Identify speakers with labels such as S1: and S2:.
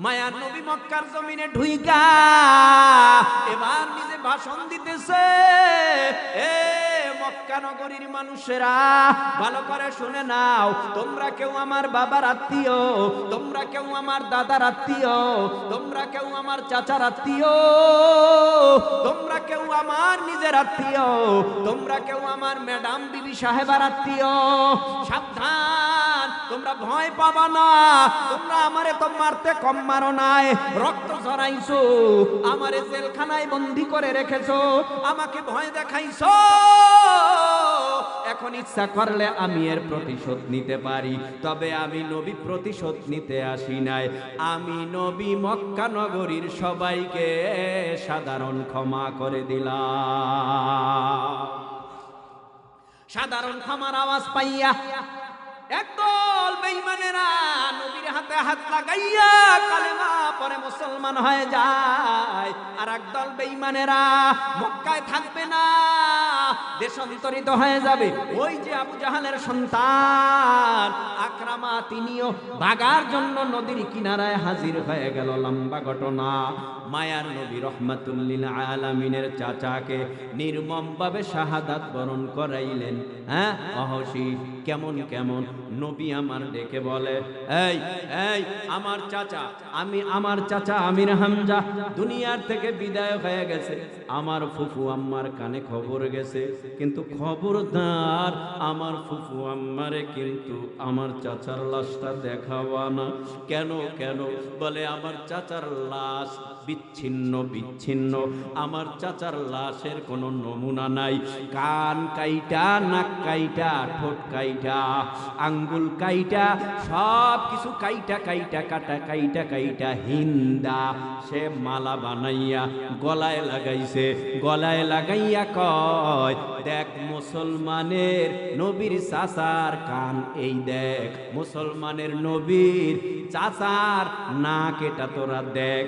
S1: মায়ার নবী মক্কার জমিনে ঢুইকা এবার নিজে ভাষণ দিতেছে। এ মক্কা নগরীর মানুষেরা ভালো করে শুনে নাও, তোমরা কেউ আমার বাবার আত্মীয়, তোমরা কেউ আমার দাদার আত্মীয়, তোমরা কেউ আমার চাচার আত্মীয়, তোমরা কেউ আমার নিজের আত্মীয়, তোমরা কেউ আমার ম্যাডাম বিবি সাহেবার আত্মীয়। সাবধান, তোমরা ভয় পাবা না। তোমরা আমারে তো মারতে কম মারো নাই, রক্ত ঝরাইছো, আমারে জেলখানায় বন্দি করে রেখেছো, আমাকে ভয় দেখাইছো। এখন ইচ্ছা করলে আমি এর প্রতিশোধ নিতে পারি, তবে আমি নবী প্রতিশোধ নিতে আসি নাই। আমি নবী মক্কা নগরীর সবাইকে সাধারণ ক্ষমা করে দিলাম। সাধারণ ক্ষমার আওয়াজ পাইয়া একদল বেঈমানেরা নবীর হাতে হাত লাগাইয়া কালেমা পড়ে মুসলমান হয়ে যায়, আর একদল বেঈমানেরা মক্কায় থাকবে না, দেশান্তরিত হয়ে যাবে। ওই যে আবু জাহালের সন্তান আকরামা, তিনিও ভাগার জন্য নদীর কিনারায় হাজির হয়ে গেল। লম্বা ঘটনা। মায়ার নবী রহমাতুল লিল আলামিনের চাচাকে নির্মমভাবে শাহাদাত বরণ করাইলেন। হ্যাঁ, অহসি কেমন কেমন নবী আমার ডেকে বলে, এই এই আমার চাচা, আমার চাচা আমির হামজা দুনিয়ার থেকে বিদায় হয়ে গেছে। আমার ফুফু আম্মার কানে খবর গেছে, কিন্তু খবরদার আমার ফুফু আম্মারে কিন্তু আমার চাচার লাশটা দেখাবা না। কেন কেন? বলে আমার চাচার লাশ বিচ্ছিন্ন বিচ্ছিন্ন, আমার চাচার লাশের কোনো নমুনা নাই। কান কাইটা, নাক কাইটা, ঠোঁট কাইটা, আঙ্গুল কাইটা, সব কিছু কাইটা কাইটা কাটা কাইটা কাইটা হিন্দা সে মালা বানাইয়া গলায় লাগাইছে। গলায় লাগাইয়া কয়, দেখ মুসলমানের নবীর চাচার কান, এই দেখ মুসলমানের নবীর চাচার নাক, এটা তোরা দেখ।